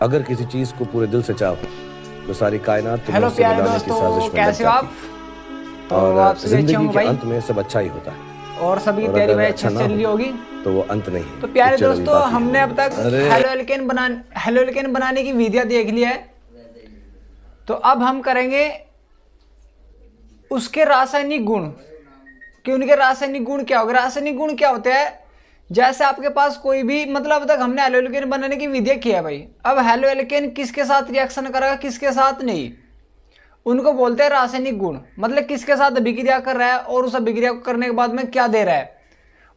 अगर किसी चीज को पूरे दिल से चाहो तो सारी कायनात तुम्हें हेलो उससे प्यारे मिलाने की साजिश दोस्तों, में लग कैसे हो आप? जाती तो है। और आप सभी अच्छे जिंदगी होंगे के भाई, अंत में सब अच्छा ही होता है, और सभी की और तैयारी अगर भाई अच्छा अच्छे ना से चल रही हो होगी। तो वो अंत नहीं। तो प्यारे चलो अभी दोस्तों, बाकी हमने है। अब तक अरे हेलो एल्केन बनाने की विधियां देख लिया है। तो अब हम करेंगे उसके रासायनिक गुण, कि उनके रासायनिक गुण क्या होगा। रासायनिक गुण क्या होते हैं? जैसे आपके पास कोई भी, मतलब अब तक हमने हेलो एल्केन बनाने की विधियां किया है भाई। अब हेलो एल्केन किसके साथ रिएक्शन करेगा, किसके साथ नहीं, उनको बोलते हैं रासायनिक गुण। मतलब किसके साथ अभिक्रिया कर रहा है और उस अभिक्रिया को करने के बाद में क्या दे रहा है,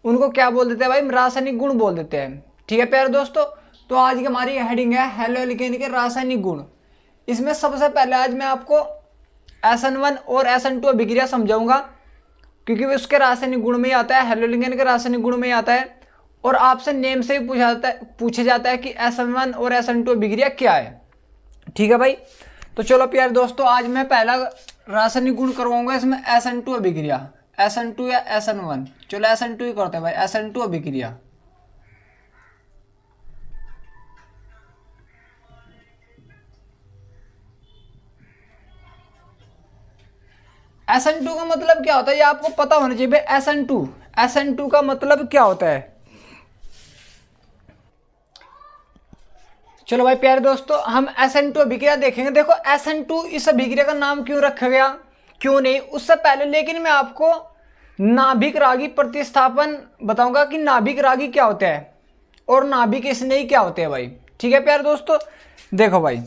उनको क्या बोल देते हैं भाई? रासायनिक गुण बोल देते हैं। ठीक है प्यारे दोस्तों, तो आज की हमारी हेडिंग है हेलो एल्केन के रासायनिक गुण। इसमें सबसे पहले आज मैं आपको SN1 और SN2 अभिक्रिया समझाऊंगा, क्योंकि वो उसके रासायनिक गुण में ही आता है, हेलो एल्केन के रासायनिक गुण में ही आता है। और आपसे नेम से भी पूछा जाता है कि SN1 और SN2 अभिक्रिया क्या है। ठीक है भाई, तो चलो प्यारे दोस्तों, आज मैं पहला रासायनिक गुण करवाऊंगा इसमें SN2 अभिक्रिया। SN2 या SN1, चलो SN2 ही करते हैं भाई। SN2 अभिक्रिया, SN2 का मतलब क्या होता है ये आपको पता होना चाहिए भाई। SN2 का मतलब क्या होता है? चलो भाई प्यारे दोस्तों, हम SN2 अभिक्रिया देखेंगे। देखो SN2 इस अभिक्रिया का नाम क्यों रखा गया, क्यों नहीं, उससे पहले लेकिन मैं आपको नाभिक रागी प्रतिस्थापन बताऊंगा कि नाभिक रागी क्या होता है और नाभिक स्नेही क्या होते हैं भाई। ठीक है प्यारे दोस्तों, देखो भाई,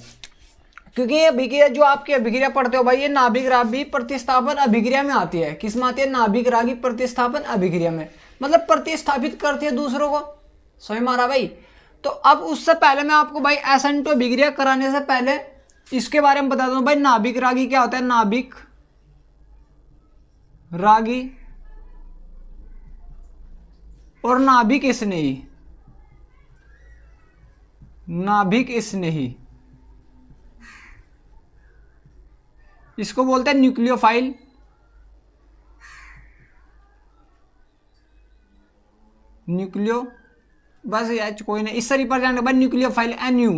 क्योंकि ये अभिक्रिया जो आपकी अभिक्रिया पढ़ते हो भाई, ये नाभिक रागी प्रतिस्थापन अभिक्रिया में आती है। किस में आती है? नाभिक रागी प्रतिस्थापन अभिक्रिया में, मतलब प्रतिस्थापित करती है दूसरों को। समझ मारा भाई? तो अब उससे पहले मैं आपको भाई SN2 अभिक्रिया कराने से पहले इसके बारे में बता दूं भाई, नाभिक रागी क्या होता है। नाभिक रागी और नाभिक स्नेही, नाभिक स्नेही इसको बोलते हैं न्यूक्लियोफाइल। न्यूक्लियो, बस यार कोई नहीं, इससे रिप्रेजेंट भाई न्यूक्लियोफाइल। एनयू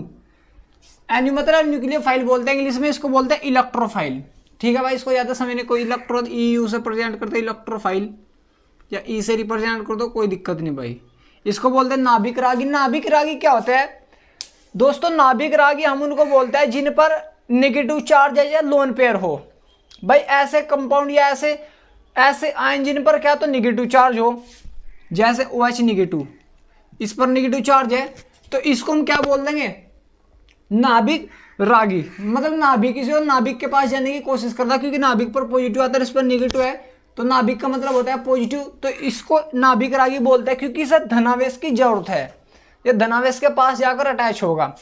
मतलब न्यूक्लियोफाइल बोलते हैं इंग्लिश में, इसको बोलते हैं इलेक्ट्रोफाइल। ठीक है भाई, इसको ज्यादा समझने कोई इलेक्ट्रो EU से प्रेजेंट करते हैं इलेक्ट्रोफाइल, या ई से रिप्रेजेंट कर दो, कोई दिक्कत नहीं भाई। इसको बोलते हैं नाभिक रागी। नाभिक रागी क्या होता है दोस्तों? नाभिक रागी हम उनको बोलते हैं जिन पर नेगेटिव चार्ज है या लोन पेयर हो। भाई ऐसे कंपाउंड या ऐसे आयन जिन पर क्या तो नेगेटिव चार्ज हो, जैसे OH नेगेटिव, इस पर नेगेटिव चार्ज है, तो इसको हम क्या बोल देंगे? नाभिक रागी। मतलब नाभिक किसी और नाभिक के पास जाने की कोशिश करता, क्योंकि नाभिक पर पॉजिटिव आता है, इस पर नेगेटिव है, तो नाभिक का मतलब होता है पॉजिटिव। तो इसको नाभिक रागी बोलते हैं, क्योंकि इसे धनावेश की जरूरत है, ये धनावेश के पास जाकर अटैच होगा।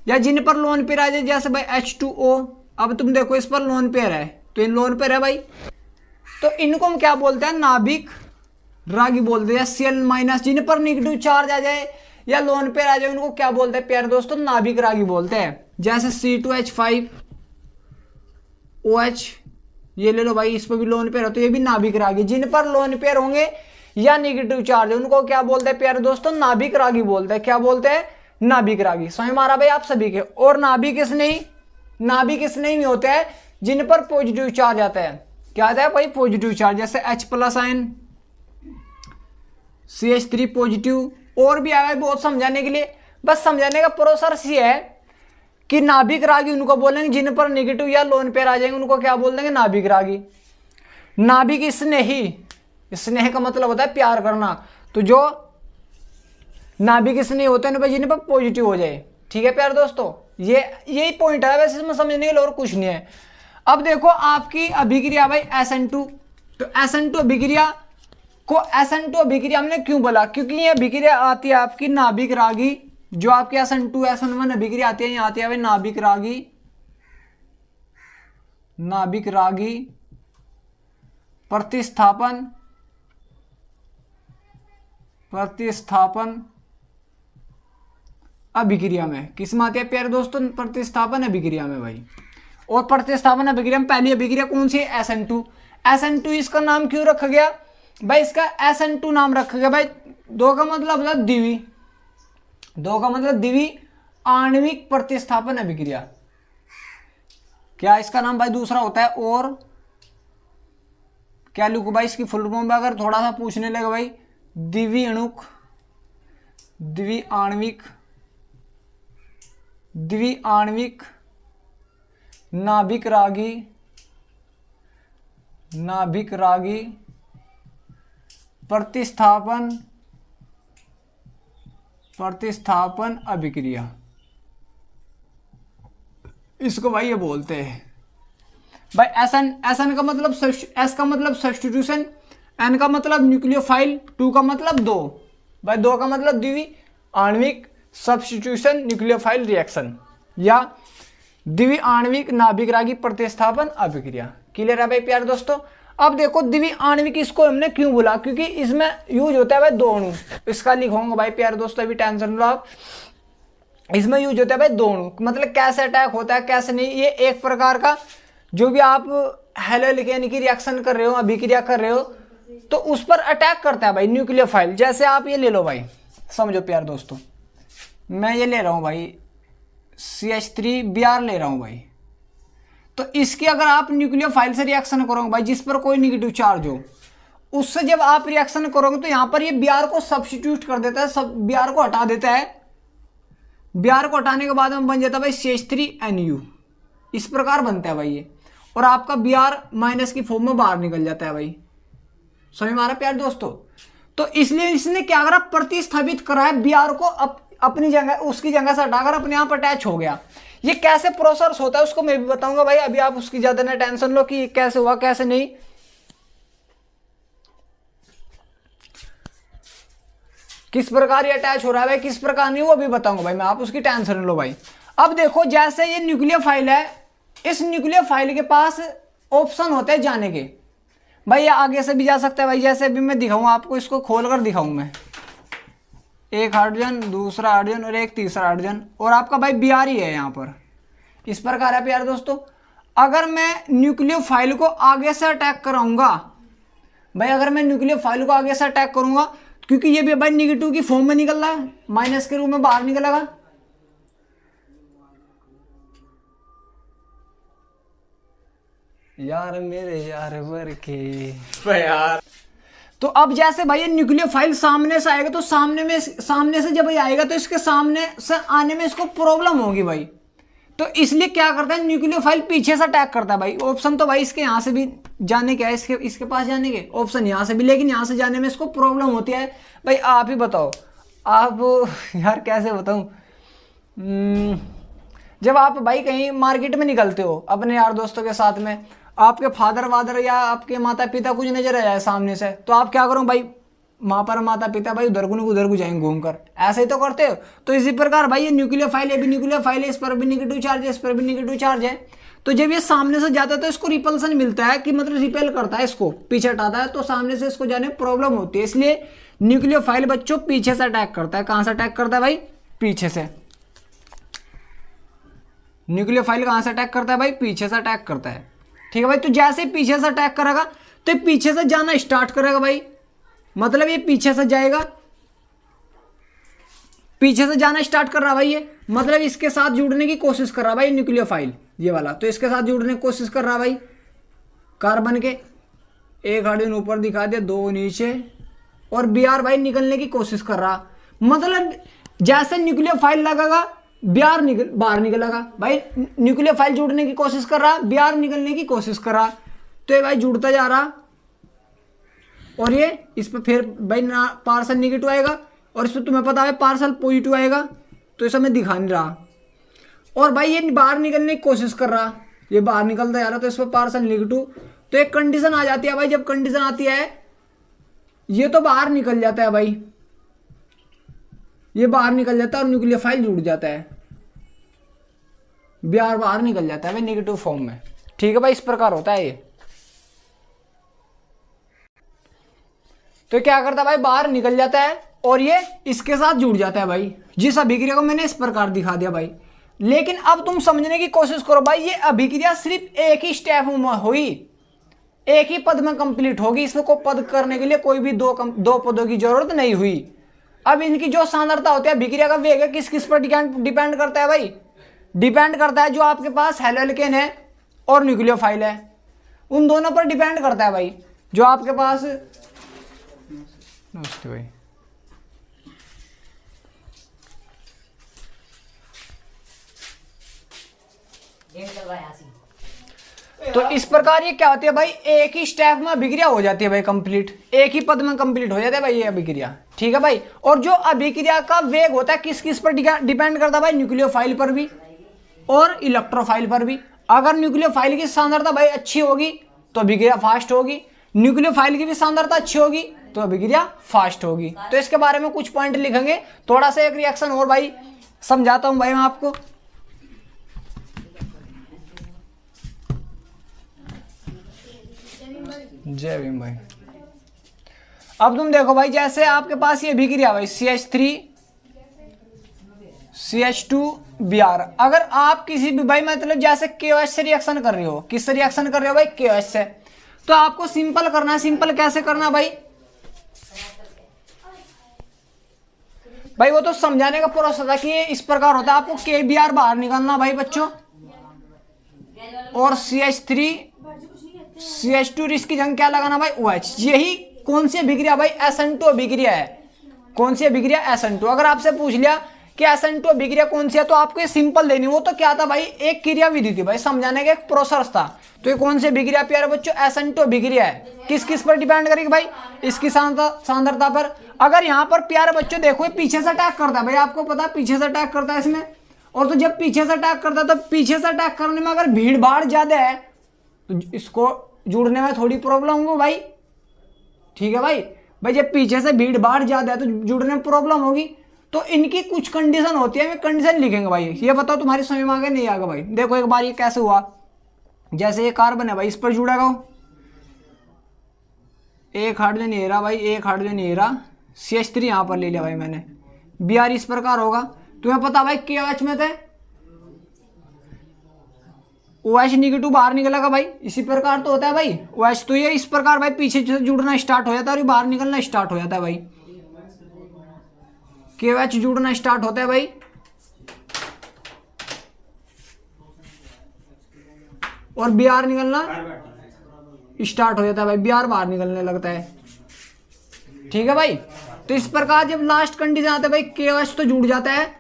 या जिन पर लोन पेयर आ जाए, जैसे भाई H2O, अब तुम देखो इस पर लोन पेयर है, तो इन लोन पेयर है भाई, तो इनको हम क्या बोलते हैं? नाभिक रागी बोलते हैं। Cl- जिन पर नेगेटिव चार्ज आ जाए या लोन पेयर आ जाए, उनको क्या बोलते हैं प्यारे दोस्तों? नाभिक रागी बोलते हैं। जैसे C2H5OH, ये ले लो भाई, इस पर भी लोन पेयर है, तो ये भी नाभिक रागी। जिन पर लोन पेयर होंगे या नेगेटिव चार्ज है, उनको क्या बोलते हैं प्यारे दोस्तों? नाभिक रागी बोलते हैं। क्या बोलते हैं? नाभिक रागी। समझ मारा भाई आप सभी के? और नाभिक स्नेही, नाभिक स्नेही में होते हैं जिन पर पॉजिटिव चार्ज आता है। क्या आता है भाई? पॉजिटिव चार्ज, जैसे H+ आयन, CH3 पॉजिटिव, और भी आया बहुत समझाने के लिए। बस समझाने का प्रोसेस ये है कि नाभिक रागी उनको बोलेंगे जिन पर नेगेटिव या लोन पेयर आ जाएंगे, उनको क्या बोल देंगे? नाभिक रागी। नाभिक स्नेही, स्नेह का मतलब होता है प्यार करना, तो जो नाभिक स्नेही होते हैं जिन पर पॉजिटिव हो जाए। ठीक है प्यारे दोस्तों, ये यही पॉइंट है वैसे इसमें समझने के लिए, और कुछ नहीं है। अब देखो आपकी अभिक्रिया भाई SN2, तो SN2 अभिक्रिया को SN2 अभिक्रिया हमने क्यों बोला? क्योंकि ये अभिक्रिया आती है आपकी नाभिक रागी, जो आपकी SN2 SN1 अभिक्रिया आती है, यहाँ आती है भाई नाभिक रागी, नाभिक रागी प्रतिस्थापन अभिक्रिया में। किस में आती है प्यारे दोस्तों? प्रतिस्थापन अभिक्रिया में भाई। और प्रतिस्थापन अभिक्रिया में पहली अभिक्रिया कौन सी है? SN2। इसका नाम क्यों रखा गया भाई? इसका SN2 नाम रखा गया भाई, दो का मतलब होता है द्विवी, दो का मतलब द्विवी, आणविक प्रतिस्थापन अभिक्रिया। क्या इसका नाम भाई दूसरा होता है? और क्या लिखूं भाई इसकी फुल फॉर्म में अगर थोड़ा सा पूछने लगे भाई? द्विअणुक, द्विआण्विक, द्विआण्विक नाभिक रागी, नाभिक रागी प्रतिस्थापन, प्रतिस्थापन अभिक्रिया, इसको भाई ये बोलते हैं भाई। एस का मतलब एस का मतलब सब्स्टिट्यूशन, एन का मतलब न्यूक्लियोफाइल, 2 का मतलब 2 भाई, 2 का मतलब द्विआण्विक सब्स्टिट्यूशन न्यूक्लियोफाइल रिएक्शन या द्विआण्विक नाभिकरागी प्रतिस्थापन अभिक्रिया। क्लियर है भाई प्यारे दोस्तों? अब देखो द्विआण्विक इसको हमने क्यों बोला? क्योंकि इसमें यूज होता है भाई 2 अणु। इसका लिखूंगा भाई प्यारे दोस्तों, अभी टेंशन लो आप। इसमें यूज होता है भाई 2 अणु, मतलब कैसे अटैक होता है कैसे नहीं, ये एक प्रकार का जो भी आप हैलोलिक यानी कि रिएक्शन कर रहे हो, अभिक्रिया कर रहे हो, तो उस पर अटैक करता है भाई न्यूक्लियोफाइल। जैसे आप ये ले लो भाई, समझो प्यारे दोस्तों, मैं ये ले रहा हूं भाई CH3Br ले रहा हूं भाई, तो इसकी अगर आप न्यूक्लियोफाइल से रिएक्शन करोगे भाई, जिस पर कोई निगेटिव चार्ज हो, उससे जब आप रिएक्शन करोगे तो यहां पर ये Br को सब्स्टिट्यूट कर देता है, सब Br को हटा देता है। Br को हटाने के बाद में बन जाता है भाई CH3Nu, इस प्रकार बनता है भाई ये, और आपका Br माइनस की फॉर्म में बाहर निकल जाता है भाई। समझ में आ रहा है प्यारे दोस्तों? तो इसलिए इसने क्या करा, प्रतिस्थापित करा है Br को अपनी जगह, उसकी जगह से हटाकर अपने आप अटैच हो गया। ये कैसे प्रोसेस होता है उसको मैं भी बताऊंगा भाई, अभी आप उसकी ज्यादा ना टेंशन लो कि कैसे हुआ कैसे नहीं। किस प्रकार ये अटैच हो रहा है भाई, किस प्रकार नहीं, वो भी बताऊंगा भाई मैं, आप उसकी टेंशन लो भाई। अब देखो जैसे ये न्यूक्लियोफाइल है, इस न्यूक्लियोफाइल के पास ऑप्शन होते हैं जाने के भाई, ये आगे से भी जा सकता है भाई। जैसे अभी मैं दिखाऊं आपको, इसको खोलकर दिखाऊं मैं, एक हाइड्रोजन, दूसरा हाइड्रोजन और एक तीसरा हाइड्रोजन, और आपका भाई Br ही है यहाँ पर। इस प्रकार है प्यारे दोस्तों। अगर मैं न्यूक्लियोफाइल को आगे से अटैक कराऊंगा भाई, अगर मैं न्यूक्लियोफाइल को आगे से अटैक करूंगा, क्योंकि ये भी भाई निगेटिव की फॉर्म में निकल रहा है, माइनस के रूप में बाहर निकलेगा। यार मेरे यार वर के यार, तो अब जैसे भाई ये न्यूक्लियोफाइल सामने से आएगा, तो सामने से जब ये आएगा तो इसके सामने से आने में इसको प्रॉब्लम होगी भाई। तो इसलिए क्या करता है, न्यूक्लियोफाइल पीछे से अटैक करता है भाई। ऑप्शन तो भाई इसके यहाँ से भी जाने के है, इसके पास जाने के ऑप्शन यहाँ से भी, लेकिन यहाँ से जाने में इसको प्रॉब्लम होती है भाई। आप ही बताओ, आप यार कैसे बताऊं, जब आप भाई कहीं मार्केट में निकलते हो अपने यार दोस्तों के साथ में, आपके फादर वादर या आपके माता पिता कुछ नजर आ जाए सामने से, तो आप क्या करो भाई, वहां पर माता पिता भाई उधर को जाएंगे घूमकर, ऐसे ही तो करते हो। तो इसी प्रकार भाई ये न्यूक्लियोफाइल, ये भी न्यूक्लियोफाइल है, इस पर भी नेगेटिव चार्ज है, इस पर भी नेगेटिव चार्ज है। तो जब ये सामने से जाता है तो इसको रिपल्सन मिलता है, कि मतलब रिपेल करता है, इसको पीछे हटाता है, तो सामने से इसको जाने में प्रॉब्लम होती है। इसलिए न्यूक्लियोफाइल बच्चों पीछे से अटैक करता है। कहां से अटैक करता है भाई? पीछे से। न्यूक्लियोफाइल कहां से अटैक करता है भाई? पीछे से अटैक करता है। ठीक है भाई। तो जैसे पीछे से अटैक करेगा तो पीछे से जाना स्टार्ट करेगा भाई, मतलब ये पीछे से जाएगा, पीछे से जाना स्टार्ट कर रहा भाई, ये मतलब इसके साथ जुड़ने की कोशिश कर रहा भाई न्यूक्लियोफाइल ये वाला, तो इसके साथ जुड़ने की कोशिश कर रहा भाई कार्बन के। एक हाइड्रोजन ऊपर दिखा दिया, 2 नीचे, और Br भाई निकलने की कोशिश कर रहा। मतलब जैसे न्यूक्लियोफाइल लगेगा Br बाहर निकलेगा भाई। न्यूक्लियोफाइल जुड़ने की कोशिश कर रहा, Br निकलने की कोशिश कर रहा, तो ये भाई जुड़ता जा रहा, और ये इस पर फिर भाई पार्सल नेगेटिव आएगा, और इस पर तुम्हें पता है पार्सल पॉजिटिव आएगा, तो ये सब मैं दिखा नहीं रहा। और भाई ये बाहर निकलने की कोशिश कर रहा, ये बाहर निकलता जा रहा, तो इस पर पार्सल नेगेटिव। तो एक कंडीशन आ जाती है भाई, जब कंडीशन आती है ये तो बाहर निकल जाता है भाई, ये बाहर निकल जाता है और न्यूक्लियोफाइल जुड़ जाता है, Br बाहर निकल जाता है भाई नेगेटिव फॉर्म में। ठीक है भाई, इस प्रकार होता है ये। तो क्या करता है भाई, बाहर निकल जाता है और ये इसके साथ जुड़ जाता है भाई। जिस अभिक्रिया को मैंने इस प्रकार दिखा दिया भाई, लेकिन अब तुम समझने की कोशिश करो भाई, ये अभिक्रिया सिर्फ एक ही स्टेप में हुई, एक ही पद में कंप्लीट होगी। इसमें को पद करने के लिए कोई भी दो पदों की जरूरत नहीं हुई। अब इनकी जो सांद्रता होती है अभिक्रिया का वेग है किस किस पर डिपेंड करता है भाई? डिपेंड करता है जो आपके पास हेलोएल्केन है और न्यूक्लियोफाइल है, उन दोनों पर डिपेंड करता है भाई। जो आपके पास नमस्ते भाई, तो इस प्रकार ये क्या होती है भाई, एक ही स्टेप में अभिक्रिया हो जाती है भाई कंप्लीट, एक ही पद में कंप्लीट हो जाता है भाई ये अभिक्रिया, ठीक है भाई। और जो अभिक्रिया का वेग होता है किस किस पर डिपेंड करता है भाई? न्यूक्लियोफाइल पर भी और इलेक्ट्रोफाइल पर भी। अगर न्यूक्लियोफाइल की सांद्रता भाई अच्छी होगी तो अभिक्रिया फास्ट होगी, न्यूक्लियोफाइल की भी सांद्रता अच्छी होगी तो अभिक्रिया फास्ट होगी। तो इसके बारे में कुछ पॉइंट लिखेंगे, थोड़ा सा एक रिएक्शन और भाई समझाता हूं भाई मैं आपको। जय भीम भाई। अब तुम देखो भाई, जैसे आपके पास ये अभिक्रिया भाई CH3 CH2Br, अगर आप किसी भी भाई मतलब जैसे KOH से रिएक्शन कर रहे हो, किससे रिएक्शन कर रहे हो भाई? KOH से। तो आपको सिंपल करना है। सिंपल कैसे करना भाई? भाई वो तो समझाने का प्रोसेस है कि ये इस प्रकार होता है। आपको KBr बाहर निकालना भाई बच्चों, और CH3 CH2 इसकी जगह क्या लगाना भाई? OH। यही कौन सी अभिक्रिया भाई? SN2 अभिक्रिया है। कौन सी अभिक्रिया? SN2। अगर आपसे पूछ लिया कि SN2 अभिक्रिया कौन सी है तो आपको ये सिंपल देनी। वो तो क्या था भाई? एक क्रिया विधि थी भाई, समझाने का एक प्रोसेस था। तो ये कौन सी अभिक्रिया प्यारे बच्चों? SN2 अभिक्रिया है। किस किस पर डिपेंड करेगी भाई? इसकी सांद्रता पर। अगर यहाँ पर प्यारे बच्चों देखो ये पीछे से अटैक करता है भाई, आपको पता है पीछे से अटैक करता है इसमें। और तो जब पीछे से अटैक करता है तो पीछे से अटैक करने में अगर भीड़ भाड़ ज्यादा है तो इसको जुड़ने में थोड़ी प्रॉब्लम होगी भाई, ठीक है भाई। भाई जब पीछे से भीड़ भाड़ ज्यादा है तो जुड़ने में प्रॉब्लम होगी। तो इनकी कुछ कंडीशन होती है, कंडीशन लिखेंगे भाई। ये बताओ तुम्हारी समझ में आ गया नहीं आ गया भाई? देखो एक बार ये कैसे हुआ, जैसे ये कार्बन है भाई, इस पर जुड़ेगा एक हाइड्रोजन ये रहा भाई, एक हाइड्रोजन ये रहा, CH3 यहां पर ले लिया भाई मैंने। Br इस प्रकार होगा। तुम्हें पता भाई KOH में थे OH निगेटिव बाहर निकलेगा भाई, इसी प्रकार तो होता है भाई OH। तो ये इस प्रकार भाई पीछे से जुड़ना स्टार्ट हो जाता है और बाहर निकलना स्टार्ट हो जाता है भाई। KOH जुड़ना स्टार्ट होता है भाई और Br निकलना स्टार्ट हो जाता है भाई, Br बाहर निकलने लगता है, ठीक है भाई। तो इस प्रकार जब लास्ट कंडीशन आता है भाई KOH तो जुड़ जाता है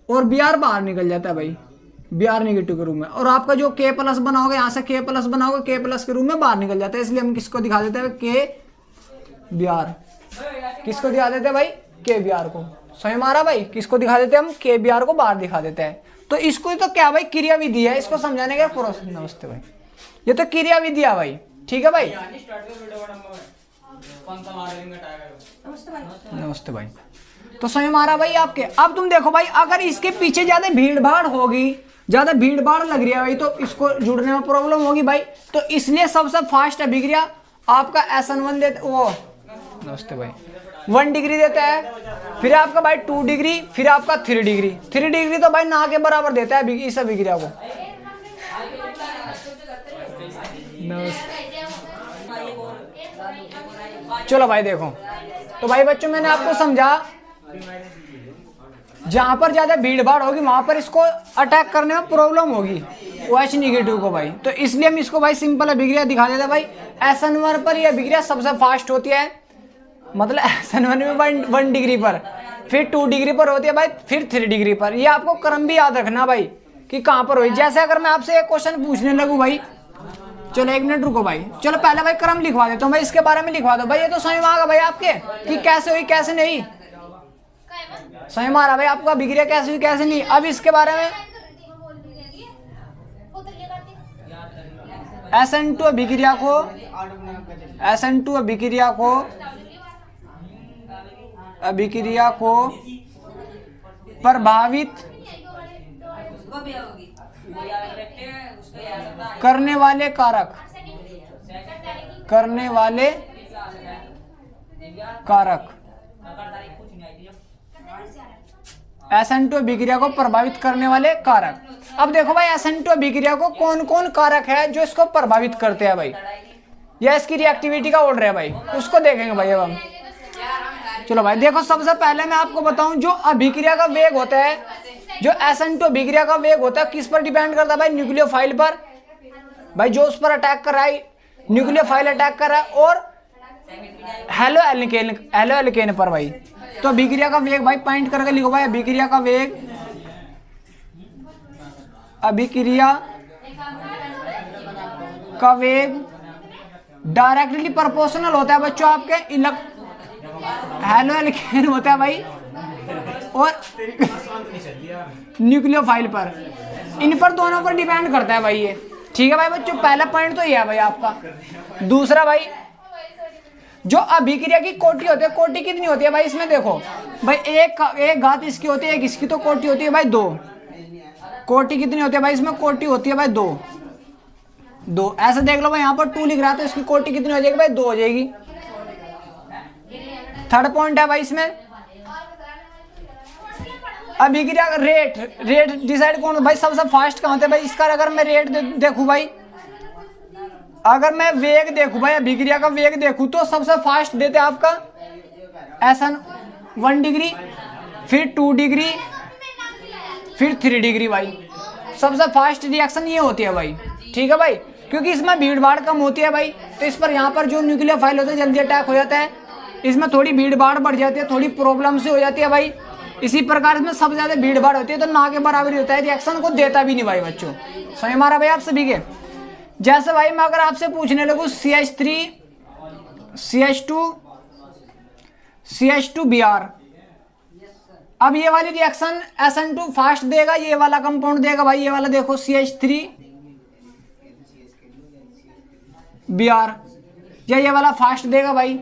और Br बाहर निकल जाता है भाई, Br नेगेटिव के रूप में। और आपका जो K प्लस बना होगा, यहां से K प्लस बना होगा, K प्लस के रूप में बाहर निकल जाता है। इसलिए हम किसको दिखा देते हैं? KBr। किसको दिखा देते हैं भाई? KBr को। समझ में आ रहा भाई? किसको दिखा देते हैं हम? KBr को बाहर दिखा देते हैं। तो इसको तो क्या भाई क्रिया विधि है, इसको समझाने का प्रोसेस। नमस्ते भाई, ये तो क्रिया विधि है भाई, ठीक है भाई। नमस्ते भाई। तो समझ में आ रहा भाई आपके? अब तुम देखो भाई, अगर इसके पीछे ज्यादा भीड़ भाड़ होगी, ज्यादा भीड़ भाड़ लग रही है भाई, तो इसको जुड़ने में प्रॉब्लम होगी भाई। तो इसलिए सबसे फास्ट अभिक्रिया आपका SN1 देता, वो नमस्ते भाई 1 डिग्री देता है, फिर आपका भाई 2 डिग्री, फिर आपका 3 डिग्री। 3 डिग्री तो भाई ना के बराबर देता है इस अभिक्रिया को। चलो भाई देखो, तो भाई बच्चों मैंने आपको समझा, जहां पर ज्यादा भीड़ भाड़ होगी वहां पर इसको अटैक करने में प्रॉब्लम होगी OH निगेटिव को भाई। तो इसलिए हम इसको भाई सिंपल अभिक्रिया दिखा देते हैं भाई। SN1 पर यह अभिक्रिया सबसे फास्ट होती है, मतलब SN1 में 1 डिग्री पर, फिर 2 डिग्री पर होती है भाई, फिर 3 डिग्री पर। ये आपको क्रम भी याद रखना भाई कि कहां पर हुई। जैसे अगर मैं आपसे एक क्वेश्चन पूछने लगूं भाई, चलो 1 मिनट रुको भाई, चलो पहले भाई क्रम लिखवा देता हूँ भाई, इसके बारे में लिखवा दो भाई। ये तो समझ में आ गया भाई आपके कि कैसे हुई कैसे नहीं? समझ में आ रहा भाई आपका अभिक्रिया कैसे हुई कैसे नहीं? अब इसके बारे में SN2 अभिक्रिया को प्रभावित करने वाले कारक SN2 अभिक्रिया को प्रभावित करने वाले कारक। अब देखो भाई SN2 अभिक्रिया को कौन कौन कारक है जो इसको प्रभावित करते हैं भाई? या इसकी रिएक्टिविटी का ऑर्डर है भाई, उसको देखेंगे भाई अब हम। चलो भाई देखो, सबसे पहले मैं आपको बताऊं जो अभिक्रिया का वेग होता है, जो SN2 अभिक्रिया का वेग होता है किस पर डिपेंड करता है भाई? न्यूक्लियोफाइल पर भाई, जो उस पर अटैक कर रहा है, न्यूक्लियोफाइल अटैक कर रहा है, और हेलो एल्केन पर भाई। तो अभिक्रिया का वेग भाई पॉइंट करके लिखो भाई, अभिक्रिया का वेग, अभिक्रिया का वेग डायरेक्टली प्रोपोर्शनल होता है बच्चों आपके हेलो एल्केन होता है भाई और न्यूक्लियोफाइल पर, इन पर दोनों पर डिपेंड करता है भाई ये। ठीक है भाई बच्चों, पहला पॉइंट तो ये है भाई आपका। दूसरा भाई, जो अभिक्रिया की कोटि होती है, कोटि कितनी होती है भाई? इसमें देखो भाई, एक घात इसकी होती है, एक इसकी, तो कोटि होती है भाई 2। कोटि कितनी होती है भाई? इसमें कोटि होती है भाई 2। ऐसे देख लो भाई, यहाँ पर 2 लिख रहा है तो इसकी कोटि कितनी हो जाएगी भाई? 2 हो जाएगी। थर्ड पॉइंट है भाई इसमें, अभिक्रिया का रेट डिसाइड कौन भाई? सबसे फास्ट कहाँ होता है भाई इसका? अगर मैं रेट देखूं भाई, अगर मैं वेग देखूं भाई, अभिक्रिया का वेग देखूं, तो सबसे फास्ट देते हैं आपका SN 1 डिग्री, फिर 2 डिग्री, फिर 3 डिग्री भाई। सबसे फास्ट रिएक्शन ये होती है भाई। ठीक है भाई, क्योंकि इसमें भीड़ भाड़ कम होती है भाई, तो इस पर यहाँ पर जो न्यूक्लियोफाइल होता है जल्दी अटैक हो जाता है, इसमें थोड़ी भीड़ भाड़ बढ़ जाती है, थोड़ी प्रॉब्लम से हो जाती है भाई। इसी प्रकार इसमें सबसे ज्यादा भीड़ भाड़ होती है तो ना के बराबर होता है, रिएक्शन को देता भी नहीं भाई बच्चों। समझ मारा भाई आप सभी के? जैसे भाई मैं अगर आपसे पूछने लगूं CH3 CH2 Br, अब ये वाली रिएक्शन SN2 फास्ट देगा, ये वाला कंपाउंड देगा भाई, ये वाला देखो CH3 Br, या ये वाला फास्ट देगा भाई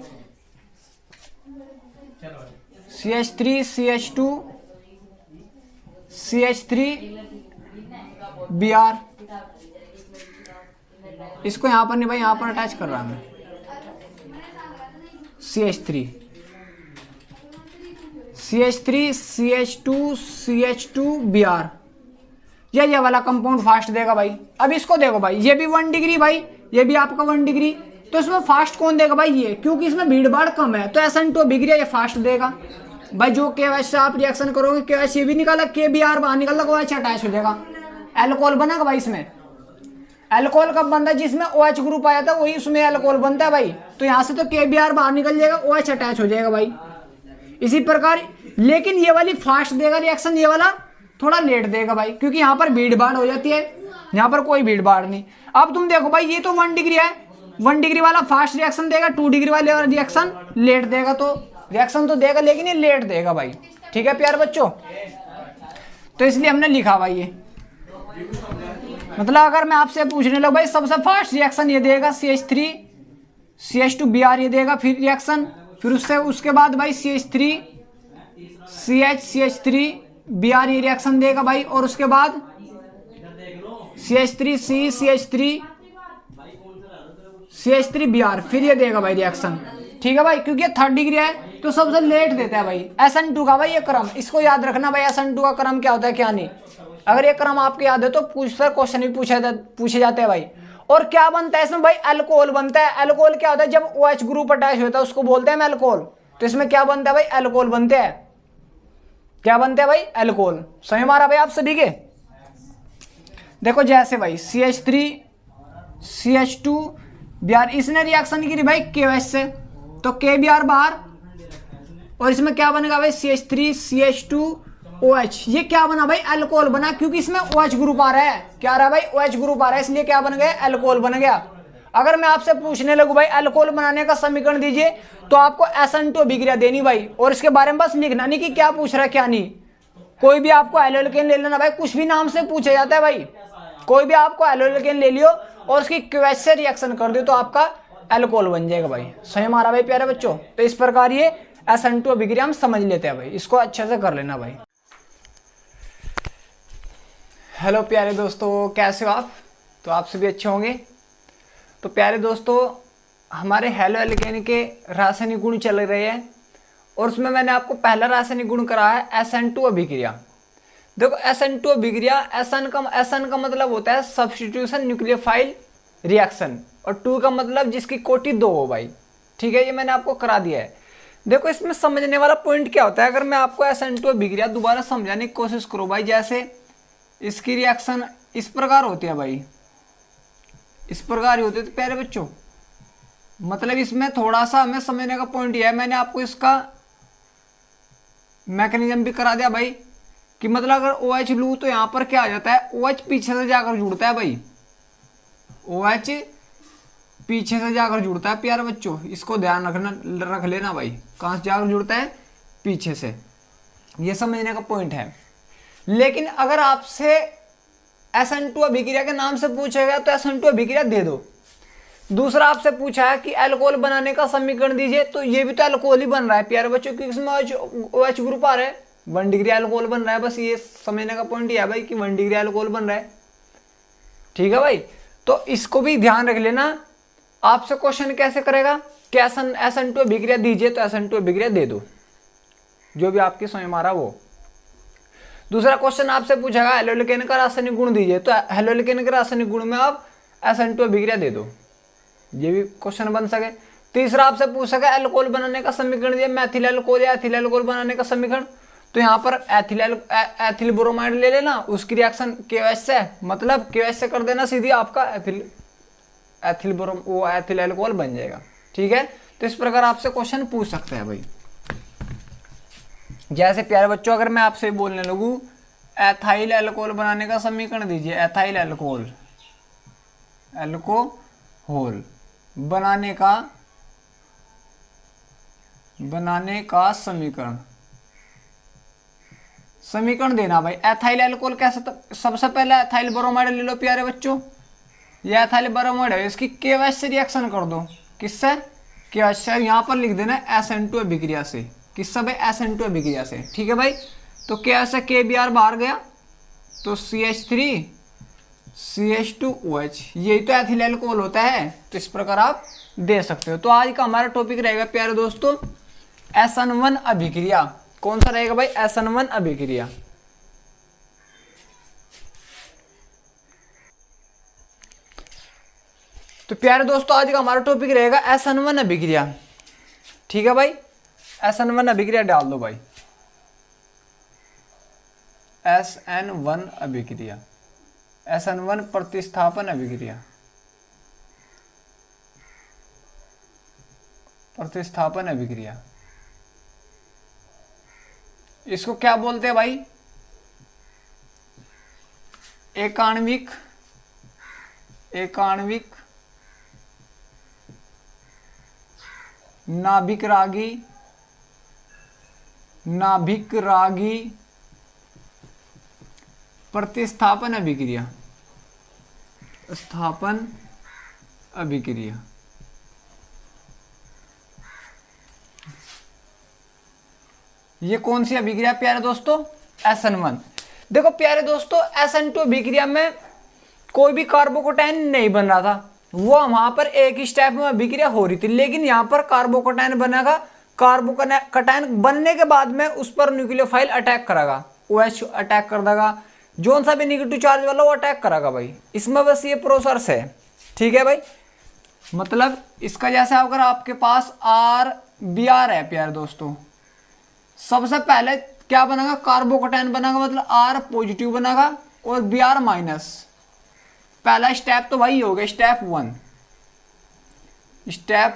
CH3 Br। इसको यहां पर नहीं भाई, यहां पर अटैच कर रहा हूं मैं, CH3 CH2 Br, ये वाला कंपाउंड फास्ट देगा भाई। अब इसको देखो भाई, ये भी 1 डिग्री भाई, ये भी आपका 1 डिग्री, तो इसमें फास्ट कौन देगा भाई? ये, क्योंकि इसमें भीड़ भाड़ कम है तो SN2 अभिक्रिया ये फास्ट देगा भाई। जो KOH से आप रिएक्शन करोगे, KOH ये भी निकाला, KBr बाहर निकला, OH अटैच हो जाएगा, एल्कोहल बनेगा भाई। इसमें एल्कोहल कब बनता है? जिसमें OH ग्रुप आया था वही उसमें एल्कोहल बनता है भाई। तो यहाँ से तो KBr बाहर निकल जाएगा, OH अटैच हो जाएगा भाई। इसी प्रकार, लेकिन ये वाली फास्ट देगा रिएक्शन, ये वाला थोड़ा लेट देगा भाई, क्योंकि यहाँ पर भीड़ भाड़ हो जाती है, यहाँ पर कोई भीड़ भाड़ नहीं। अब तुम देखो भाई, ये तो 1 डिग्री है, 1 डिग्री वाला फास्ट रिएक्शन देगा, 2 डिग्री वाला रिएक्शन लेट देगा। तो रिएक्शन तो देगा लेकिन ये लेट देगा भाई। ठीक है प्यारे बच्चों, तो इसलिए हमने लिखा भाई ये, मतलब अगर मैं आपसे पूछने लगूं भाई सबसे फास्ट रिएक्शन ये देगा CH2 Br ये देगा, फिर रिएक्शन, फिर उसके बाद भाई CH3 Br ये रिएक्शन देगा भाई, और उसके बाद CH3 Br फिर ये देगा भाई रिएक्शन। ठीक है भाई, क्योंकि ये 3rd डिग्री है तो सबसे लेट देता है भाई SN2 का भाई ये क्रम। इसको याद रखना भाई, SN2 का क्रम क्या होता है क्या नहीं। अगर ये क्रम आपको याद है तो क्वेश्चन भी पूछे जाते हैं भाई। और क्या बनता है इसमें भाई? अल्कोहल बनता है। अल्कोहल क्या होता है? जब OH ग्रुप अटैच होता है उसको बोलते हैं अल्कोहल। तो इसमें क्या बनता है भाई? अल्कोहल बनते हैं। क्या बनते हैं भाई? अल्कोहल। समझ मारा भाई आप सभी के? देखो जैसे भाई CH2 Br, इसने रिएक्शन की भाई KOH से, तो KBr बाहर, और इसमें क्या बनेगा भाई? CH3 CH2OH, ये क्या बना भाई? अल्कोहल बना, क्योंकि इसमें OH ग्रुप आ रहा है। क्या आ रहा है भाई? OH ग्रुप आ रहा है, इसलिए क्या बन गया? अल्कोहल बन गया। अगर मैं आपसे पूछने लगूं भाई अल्कोहल बनाने का समीकरण दीजिए, तो आपको SN2 अभिक्रिया देनी भाई, और इसके बारे में बस लिखना नहीं कि क्या पूछ रहा है क्या नहीं। कोई भी आपको एल्केन ले लेना भाई, कुछ भी नाम से पूछा जाता है भाई। कोई भी आपको एल्केन ले लियो और उसकी KOH से रिएक्शन कर दो तो आपका अल्कोहल बन जाएगा भाई। सही मारा भाई प्यारे बच्चों? तो इस प्रकार ये SN2 अभिक्रिया हम समझ लेते हैं भाई, इसको अच्छे से कर लेना भाई। हेलो प्यारे दोस्तों, कैसे हो आप? तो आप सभी अच्छे होंगे। तो प्यारे दोस्तों, हमारे हेलो एल्केन के रासायनिक गुण चल रहे हैं, और उसमें मैंने आपको पहला रासायनिक गुण करा है SN2 अभिक्रिया। देखो SN2 अभिक्रिया, SN का मतलब होता है सब्स्टिट्यूशन न्यूक्लियोफाइल रिएक्शन, और 2 का मतलब जिसकी कोटि 2 हो भाई। ठीक है, ये मैंने आपको करा दिया है। देखो इसमें समझने वाला पॉइंट क्या होता है, अगर मैं आपको SN2 अभिक्रिया दोबारा समझाने की कोशिश करूँ भाई, जैसे इसकी रिएक्शन इस प्रकार होती है भाई, इस प्रकार ही होती है। तो प्यारे बच्चों मतलब इसमें थोड़ा सा हमें समझने का पॉइंट यह है, मैंने आपको इसका मैकेनिज्म भी करा दिया भाई, कि मतलब अगर OH लूँ तो यहाँ पर क्या आ जाता है, OH पीछे से जाकर जुड़ता है भाई, OH पीछे से जाकर जुड़ता है प्यारे बच्चों, इसको ध्यान रख लेना भाई, कहाँ से जाकर जुड़ता है, पीछे से। ये समझने का पॉइंट है। लेकिन अगर आपसे SN2 अभिक्रिया के नाम से पूछेगा तो SN2 अभिक्रिया दे दो। दूसरा आपसे पूछा है कि अल्कोहल बनाने का समीकरण दीजिए, तो ये भी तो अल्कोहल ही बन रहा है प्यारे बच्चों, क्योंकि इसमें OH ग्रुप आ रहा है, 1 डिग्री अल्कोहल बन रहा है। बस ये समझने का पॉइंट ये है भाई कि 1 डिग्री अल्कोहल बन रहा है। ठीक है भाई, तो इसको भी ध्यान रख लेना। आपसे क्वेश्चन कैसे करेगा कि SN2 अभिक्रिया दीजिए, तो SN2 अभिक्रिया दे दो, जो भी आपकी समझ में आ रहा वो। दूसरा क्वेश्चन आपसे पूछेगा हेलोलिकेन का रासायनिक गुण दीजिए, तो हेलोलिकेन के रासायनिक गुण में आप SN2 अभिक्रिया दे दो, ये भी क्वेश्चन बन सके। तीसरा आपसे पूछ सके अल्कोहल बनाने का समीकरण दिया, मैथिल अल्कोहल या एथिल अल्कोहल बनाने का समीकरण, तो यहाँ पर एथिल ब्रोमाइड ले लेना, उसकी रिएक्शन KOH से, मतलब KOH से कर देना सीधी, आपका एथिल अल्कोहल बन जाएगा। ठीक है, तो इस प्रकार आपसे क्वेश्चन पूछ सकते हैं भाई। जैसे प्यारे बच्चों अगर मैं आपसे बोलने लगूं एथाइल अल्कोहल बनाने का समीकरण दीजिए, एथाइल अल्कोहल बनाने का समीकरण देना भाई। एथाइल अल्कोहल कैसे, सबसे पहले एथाइल ब्रोमाइड ले लो प्यारे बच्चों, ये एथाइल ब्रोमाइड है, इसकी KOH से रिएक्शन कर दो, किससे, KOH से। यहाँ पर लिख देना SN2 अभिक्रिया से, किससे भाई, SN2 अभिक्रिया से। ठीक है भाई, तो KOH से KBr बाहर गया तो CH3 CH2OH, यही तो एथिल अल्कोहल होता है। तो इस प्रकार आप दे सकते हो। तो आज का हमारा टॉपिक रहेगा प्यारे दोस्तों SN1 अभिक्रिया। कौन सा रहेगा भाई, SN1 अभिक्रिया। तो प्यारे दोस्तों आज का हमारा टॉपिक रहेगा SN1 अभिक्रिया। ठीक है भाई, SN1 अभिक्रिया डाल दो भाई, SN1 अभिक्रिया, SN1 प्रतिस्थापन अभिक्रिया, प्रतिस्थापन अभिक्रिया, इसको क्या बोलते हैं भाई, एकाण्विक नाभिक रागी प्रतिस्थापन अभिक्रिया, स्थापन अभिक्रिया। ये कौन सी अभिक्रिया प्यारे दोस्तों, SN1। देखो प्यारे दोस्तों SN2 अभिक्रिया में कोई भी कार्बोकैटायन नहीं बन रहा था, वो वहां पर एक ही स्टेप में अभिक्रिया हो रही थी। लेकिन यहाँ पर कार्बोकैटायन बनेगा, कार्बोकैटायन बनने के बाद में उस पर न्यूक्लियोफाइल अटैक करेगा, OH अटैक कर देगा, जो सा भी निगेटिव चार्ज वाला वो अटैक करेगा भाई। इसमें बस ये प्रोसेस है। ठीक है भाई, मतलब इसका जैसे अगर आपके पास RBr है प्यारे दोस्तों, सबसे पहले क्या बनेगा, कार्बोकैटायन बनेगा, मतलब R पॉजिटिव बनेगा और Br माइनस। पहला स्टेप तो भाई हो गया, स्टेप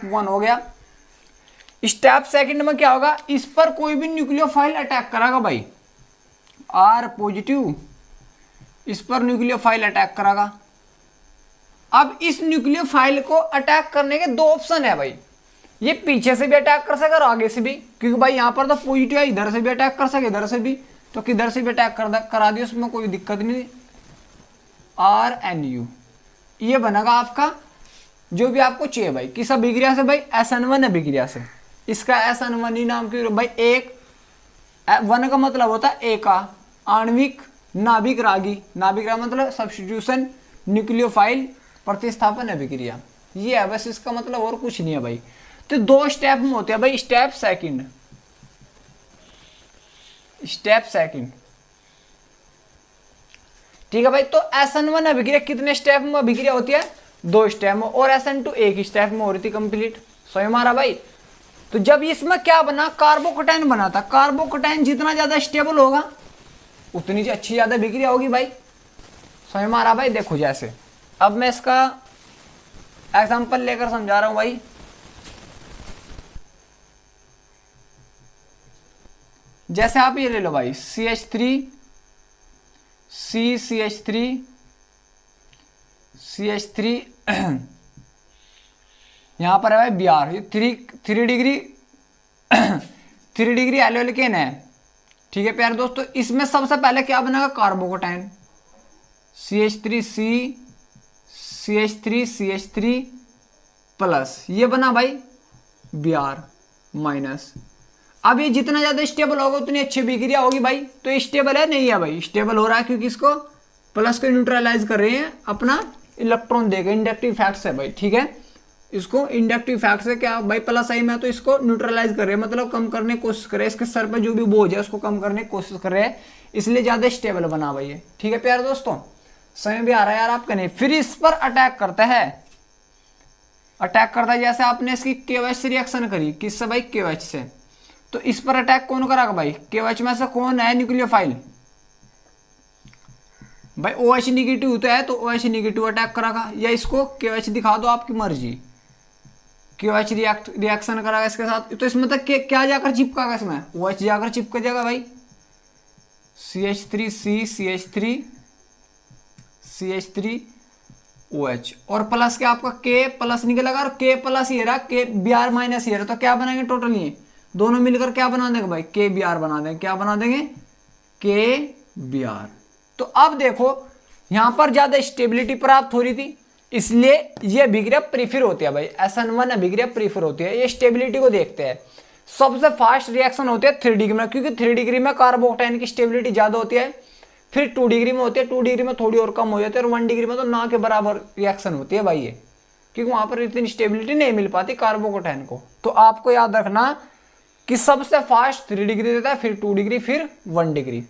1 हो गया। स्टेप सेकंड में क्या होगा, इस पर कोई भी न्यूक्लियोफाइल अटैक करेगा भाई, R पॉजिटिव, इस पर न्यूक्लियोफाइल अटैक करेगा। अब इस न्यूक्लियोफाइल को अटैक करने के 2 ऑप्शन है भाई, ये पीछे से भी अटैक कर सके और आगे से भी, क्योंकि भाई यहाँ पर तो पॉजिटिव है, इधर से भी अटैक कर सके, इधर से भी, तो किधर से भी अटैक करा दिया, उसमें कोई दिक्कत नहीं। RNU ये बनेगा आपका जो भी आपको चाहिए भाई, किस अभिक्रिया से भाई, SN1 अभिक्रिया से। इसका SN1 ही नाम क्यों भाई, एक 1 का मतलब होता है एका, आणविक नाभिक रागी, नाभिक रागी मतलब सब्स्टिट्यूशन न्यूक्लियोफाइल प्रतिस्थापन अभिक्रिया, ये है बस इसका मतलब, और कुछ नहीं है भाई। तो 2 स्टेप में होते हैं भाई, स्टेप सेकंड। ठीक है भाई, तो SN1 अभिक्रिया कितने स्टेप में अभिक्रिया होती है, 2 स्टेप में, और SN2 1 स्टेप में हो रही थी कंप्लीट। समझ में आ रहा भाई। तो जब इसमें क्या बना, कार्बोकेटाइन बना था। कार्बोकेटाइन जितना ज्यादा स्टेबल होगा उतनी अच्छी ज्यादा बिक्रिया होगी भाई। समझ में आ रहा भाई। देखो जैसे अब मैं इसका एग्जांपल लेकर समझा रहा हूं भाई। जैसे आप ये ले लो भाई, CH3 CH3 यहां पर है भाई Br, ये 3 डिग्री 3 डिग्री एल्कोहल है। ठीक है प्यारे दोस्तों, इसमें सबसे पहले क्या बनेगा, कार्बोकेटाइन CH3 प्लस, ये बना भाई Br माइनस। अब ये जितना ज्यादा स्टेबल होगा उतनी अच्छी बिक्रिया होगी भाई। तो ये स्टेबल है नहीं है भाई, स्टेबल हो रहा है क्योंकि इसको प्लस को न्यूट्रलाइज कर रहे हैं अपना इलेक्ट्रॉन देकर, इंडक्टिव फैक्ट से भाई। ठीक है, इसको इंडक्टिव फैक्ट से क्या भाई प्लस आई में, तो इसको न्यूट्रलाइज कर रहे हैं, मतलब कम करने की कोशिश कर रहे हैं, इसके सर पे जो भी बोझ है उसको कम करने की कोशिश कर रहे हैं, इसलिए ज्यादा स्टेबल बना भाई ये। ठीक है प्यारे दोस्तों, समय भी आ रहा है यार आपका नहीं। फिर इस पर अटैक करता है, जैसे आपने इसकी KOH से रिएक्शन करी, किससे भाई, KOH से। तो इस पर अटैक कौन करेगा भाई, KOH में से कौन है न्यूक्लियोफाइल भाई, OH निगेटिव तो है, तो OH निगेटिव अटैक करेगा, या इसको KOH दिखा दो आपकी मर्जी, KOH रिएक्शन करेगा इसके साथ। तो इसमें तक क्या जाकर चिपकागा, इसमें OH जाकर चिपक जाएगा भाई, CH3OH, और प्लस क्या आपका K प्लस निकलेगा, और K प्लस ये रहा, K Br माइनस ये रहा, तो क्या बनाएंगे टोटल, ये दोनों मिलकर क्या बना देंगे भाई, KBr बना देंगे। क्या बना देंगे, KBr। तो अब देखो यहां पर ज्यादा स्टेबिलिटी प्राप्त हो रही थी, इसलिए ये अभिक्रिया प्रीफर होती है भाई, SN1 अभिक्रिया प्रीफर होती है। ये स्टेबिलिटी को देखते हैं, सबसे फास्ट रिएक्शन होती है 3 डिग्री में, क्योंकि 3 डिग्री में कार्बोकेटाइन की स्टेबिलिटी ज्यादा होती है। फिर 2 डिग्री में होती है, 2 डिग्री में थोड़ी और कम हो जाती है, और 1 डिग्री में तो ना के बराबर रिएक्शन होती है भाई ये, क्योंकि वहां पर इतनी स्टेबिलिटी नहीं मिल पाती कार्बोकेटाइन को। तो आपको याद रखना कि सबसे फास्ट 3 डिग्री देता है, फिर 2 डिग्री, फिर 1 डिग्री।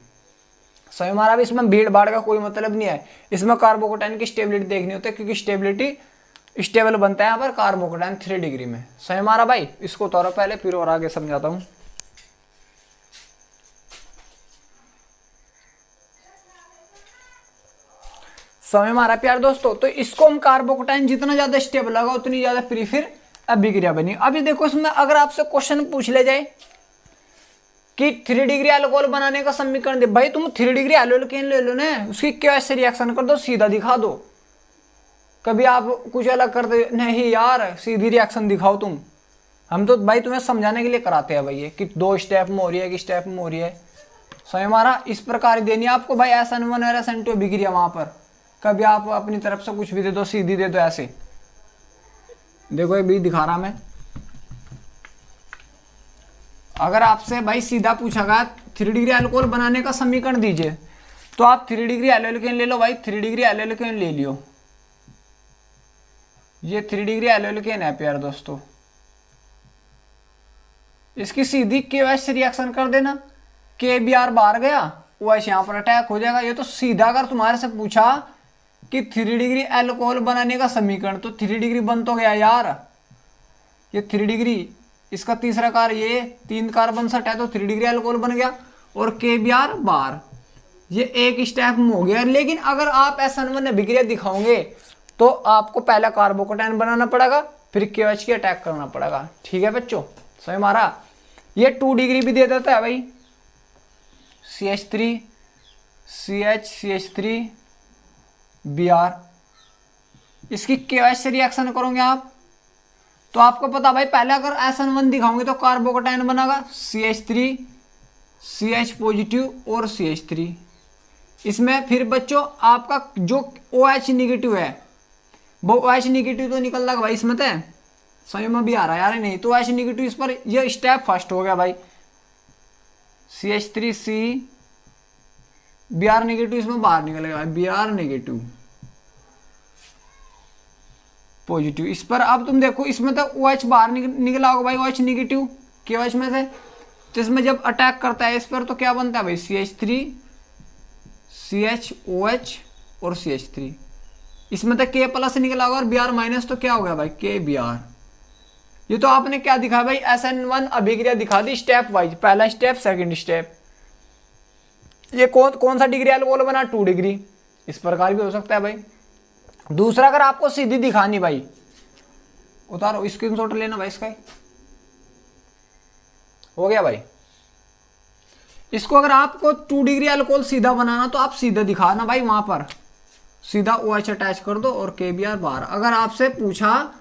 सही हमारा भी इसमें भीड़ भाड़ का कोई मतलब नहीं है, इसमें कार्बोकेटाइन की स्टेबिलिटी देखनी होती है, क्योंकि स्टेबिलिटी स्टेबल बनता है यहाँ पर कार्बोकेटाइन 3 डिग्री में। सही हमारा भाई, इसको तोड़ो पहले, फिर और आगे समझाता हूं। समय हमारा प्यार दोस्तों, तो इसको हम कार्बोकेटाइन जितना ज्यादा स्टेबल होगा उतनी ज्यादा प्रीफर अभिक्रिया बनी। अभी देखो इसमें अगर आपसे क्वेश्चन पूछ ले जाए कि 3 डिग्री अल्कोहल बनाने का समीकरण दे, भाई तुम 3 डिग्री अल्कोहल ले लो ना, उसकी KOH से रिएक्शन कर दो, सीधा दिखा दो। कभी आप कुछ अलग करते नहीं यार, सीधी रिएक्शन दिखाओ तुम। हम तो भाई तुम्हें समझाने के लिए कराते हैं भाई, कि 2 स्टेप में हो रही है, कि स्टेप में हो रही है। सो हमारा इस प्रकार देनी है आपको भाई, SN1 और SN2 अभिक्रिया वहां पर। कभी आप अपनी तरफ से कुछ भी दे दो, सीधी दे दो ऐसे। देखो ये भी दिखा रहा मैं, अगर आपसे भाई सीधा पूछागा 3 डिग्री अल्कोहल बनाने का समीकरण दीजिए, तो आप 3 डिग्री एल्कोहल ले लो भाई, 3 डिग्री एल्कोहल ले लियो, ये 3 डिग्री एल्कोहल है प्यार दोस्तों। इसकी सीधी KOH से रिएक्शन कर देना, KBr बाहर गया, OH यहां पर अटैक हो जाएगा। ये तो सीधा अगर तुम्हारे से पूछा कि 3 डिग्री अल्कोहल बनाने का समीकरण, तो 3 डिग्री बन तो गया यार, ये 3 डिग्री, इसका तीसरा कार्य ये 3 कार्बन सेट है, तो 3 डिग्री अल्कोहल बन गया, और KBr बार, ये एक स्टेप में हो गया। लेकिन अगर आप SN1 अभिक्रिया दिखाओगे तो आपको पहले कार्बोकेटाइन बनाना पड़ेगा, फिर KOH की अटैक करना पड़ेगा। ठीक है बच्चों, सही हमारा। ये 2 डिग्री भी दे देता है भाई, CH3 Br, इसकी KOH से रिएक्शन करोगे आप, तो आपको पता भाई, पहले अगर SN1 दिखाओगे तो कार्बोकेटाइन बनेगा, CH3 CH पॉजिटिव और CH3। इसमें फिर बच्चों आपका जो OH निगेटिव है, वो OH निगेटिव तो निकल रहा भाई इसमें, तो समझ में भी आ रहा है यार नहीं, तो OH निगेटिव इस पर ये स्टेप फर्स्ट हो गया भाई, CH3 Br निगेटिव इसमें बाहर निकलेगा, Br निगेटिव पॉजिटिव। इस पर अब तुम देखो, इसमें तो OH बाहर निकला होगा भाई, OH निगेटिव KOH में से, तो इसमें जब अटैक करता है इस पर तो क्या बनता है भाई, CH3 CH OH और CH3। इसमें तो के प्लस निकला होगा और बी आर माइनस, तो क्या हो गया भाई के बी आर। ये तो आपने क्या दिखा भाई, SN1 अभिक्रिया दिखा दी स्टेप वाइज, पहला स्टेप सेकंड स्टेप। ये कौन सा डिग्री एल्कोहल बना, 2 डिग्री, इस प्रकार भी हो सकता है भाई। दूसरा अगर आपको सीधी दिखानी भाई, उतारो स्क्रीनशॉट लेना भाई इसका, हो गया भाई। इसको अगर आपको 2 डिग्री अल्कोहल सीधा बनाना तो आप सीधे दिखाना भाई, वहां पर सीधा OH अटैच कर दो और KBr बाहर। अगर आपसे पूछा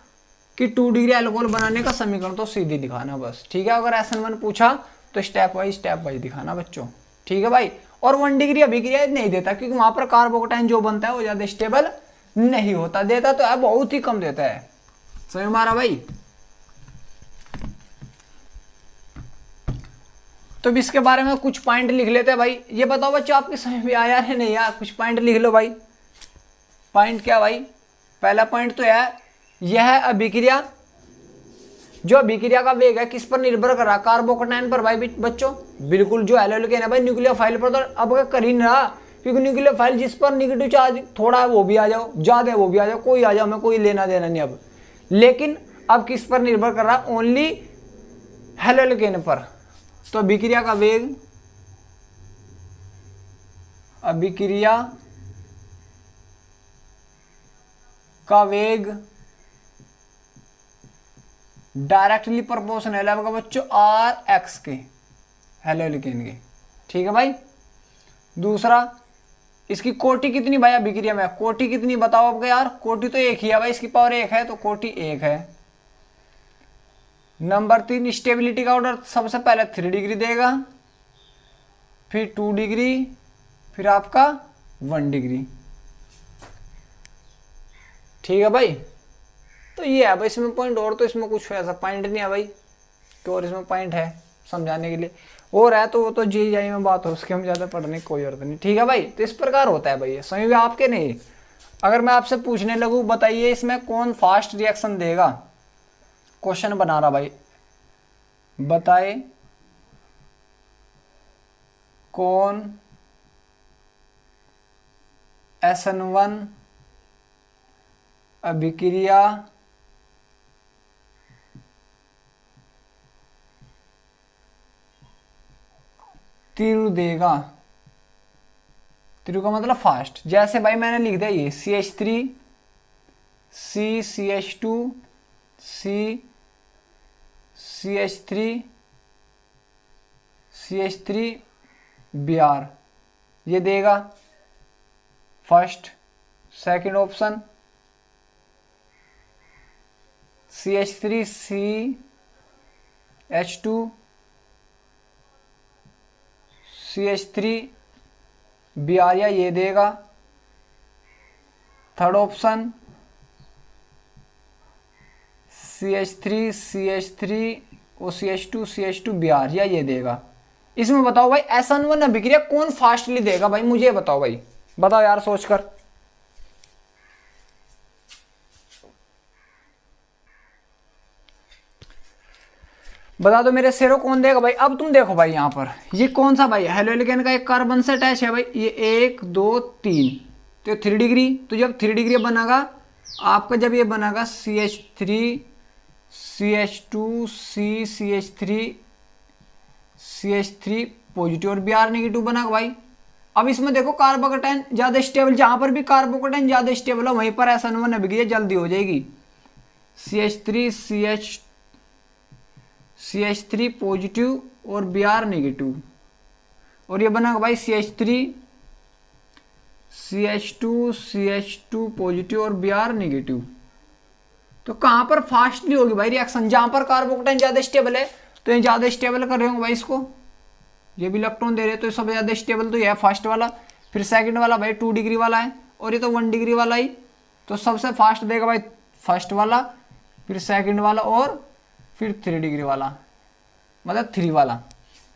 कि 2 डिग्री अल्कोहल बनाने का समीकरण तो सीधी दिखाना बस, ठीक है। अगर SN1 पूछा तो स्टेप वाइज दिखाना बच्चों, ठीक है भाई। और 1 डिग्री अभिक्रिया नहीं देता क्योंकि वहां पर कार्बोकेटाइन जो बनता है वो ज्यादा स्टेबल नहीं होता, देता तो है बहुत ही कम देता है। समझ मारा भाई। तो अब इसके बारे में कुछ पॉइंट लिख लेते हैं भाई। ये बताओ बच्चों आपके समझ में आया है नहीं यार, कुछ पॉइंट लिख लो भाई। पॉइंट क्या भाई, पहला पॉइंट तो यह अभिक्रिया, जो अभिक्रिया का वेग है किस पर निर्भर कर रहा, कार्बोकेटाइन पर भाई बच्चों, बिल्कुल जो एल्कोहल है भाई न्यूक्लियोफाइल पर, तो अब कर ही नहीं रहा क्योंकि न्यूक्लियोफाइल जिस पर नेगेटिव चार्ज थोड़ा है वो भी आ जाओ, ज्यादा है वो भी आ जाओ, कोई आ जाओ, मैं कोई लेना देना नहीं अब। लेकिन अब किस पर निर्भर कर रहा, ओनली हेलोकेन पर। तो अभिक्रिया का वेग, अभिक्रिया का वेग डायरेक्टली प्रोपोर्शनल है आपका बच्चों RX के, हेलोकेन के, ठीक है भाई। दूसरा इसकी कोटि कितनी भाई अभिक्रिया में, कोटि कितनी बताओ आपको यार, कोटि तो 1 ही है भाई, इसकी पावर 1 है तो कोटि 1 है। नंबर 3 स्टेबिलिटी का ऑर्डर सबसे पहले 3 डिग्री देगा, फिर 2 डिग्री, फिर आपका 1 डिग्री, ठीक है भाई। तो ये है भाई इसमें पॉइंट, और तो इसमें कुछ ऐसा पॉइंट नहीं है भाई कि और इसमें पॉइंट है समझाने के लिए, और है तो वो तो जी में बात हो, उसके हम ज्यादा पढ़ने की कोई जरूरत नहीं, ठीक है भाई। तो इस प्रकार होता है भाई ये, समझ में आपके नहीं। अगर मैं आपसे पूछने लगूँ बताइए इसमें कौन फास्ट रिएक्शन देगा, क्वेश्चन बना रहा भाई, बताए कौन SN1 अभिक्रिया तीव्र देगा, तीव्र का मतलब फास्ट। जैसे भाई मैंने लिख दिया ये CH3 CH2 CH3 Br, ये देगा first. Second option CH3 CH2 CH3 Br, या ये देगा। थर्ड ऑप्शन CH3 और CH2 Br, या ये देगा। इसमें बताओ भाई SN1 अभिक्रिया कौन फास्टली देगा भाई, मुझे बताओ भाई, बताओ यार सोचकर। बता दो मेरे शेरों कौन देगा भाई। अब तुम देखो भाई यहाँ पर ये कौन सा भाई हेलोकेन का एक कार्बन से अटैच है भाई, ये 1 2 3, तो 3 डिग्री। तो जब 3 डिग्री बनेगा आपका, जब ये बनेगा CH3 CH2 CH3 पॉजिटिव और Br नेगेटिव बनेगा भाई। अब इसमें देखो कार्बोकेटाइन ज्यादा स्टेबल, जहां पर भी कार्बोकेटाइन ज्यादा स्टेबल हो वहीं पर SN1 अभिक्रिया जल्दी हो जाएगी। CH3 पॉजिटिव और Br नेगेटिव, और ये बना भाई CH3 CH2 पॉजिटिव और Br नेगेटिव। तो कहां पर फास्टली होगी भाई रिएक्शन, जहां पर कार्बोकेटाइन ज्यादा स्टेबल है तो ये ज्यादा स्टेबल कर रहे होंगे भाई इसको, ये भी इलेक्ट्रॉन दे रहे हैं तो सब ज्यादा स्टेबल तो ये है फर्स्ट वाला। फिर सेकंड वाला भाई 2 डिग्री वाला है और ये तो 1 डिग्री वाला ही, तो सबसे फास्ट देगा भाई फर्स्ट वाला, फिर सेकंड वाला और फिर 3 डिग्री वाला, मतलब 3 वाला,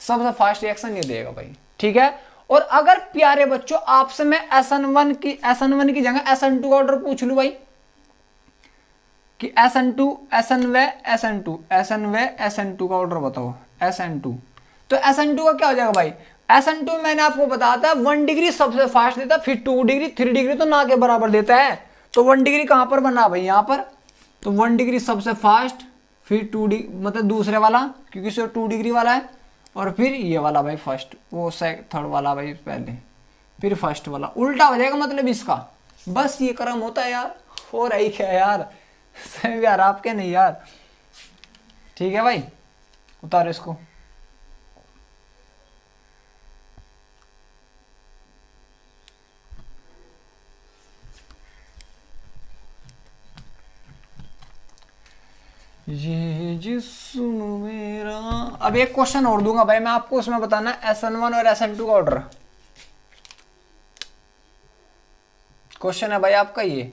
सबसे फास्ट रिएक्शन ये देगा भाई, ठीक है। और अगर प्यारे बच्चों आपसे मैं SN1 की जगह SN2 का ऑर्डर पूछ लूं भाई कि SN2 का ऑर्डर बताओ, SN2, तो SN2 का क्या हो जाएगा भाई। SN2 मैंने आपको बताया था 1 डिग्री सबसे फास्ट देता, फिर 2 डिग्री 3 डिग्री तो ना के बराबर देता है। तो 1 डिग्री कहाँ पर बना भाई, यहाँ पर। तो 1 डिग्री सबसे फास्ट, फिर 2 डिग्री मतलब दूसरे वाला क्योंकि इसमें 2 डिग्री वाला है, और फिर ये वाला भाई फर्स्ट, वो थर्ड वाला भाई पहले, फिर फर्स्ट वाला उल्टा हो जाएगा मतलब इसका। बस ये क्रम होता है यार, हो रही क्या यार सही यार, आपके नहीं यार। ठीक है भाई, उतार इसको। ये जिस्म मेरा। अब एक क्वेश्चन और दूंगा भाई मैं आपको, उसमें बताना SN1 और SN2 का ऑर्डर। क्वेश्चन है भाई आपका ये।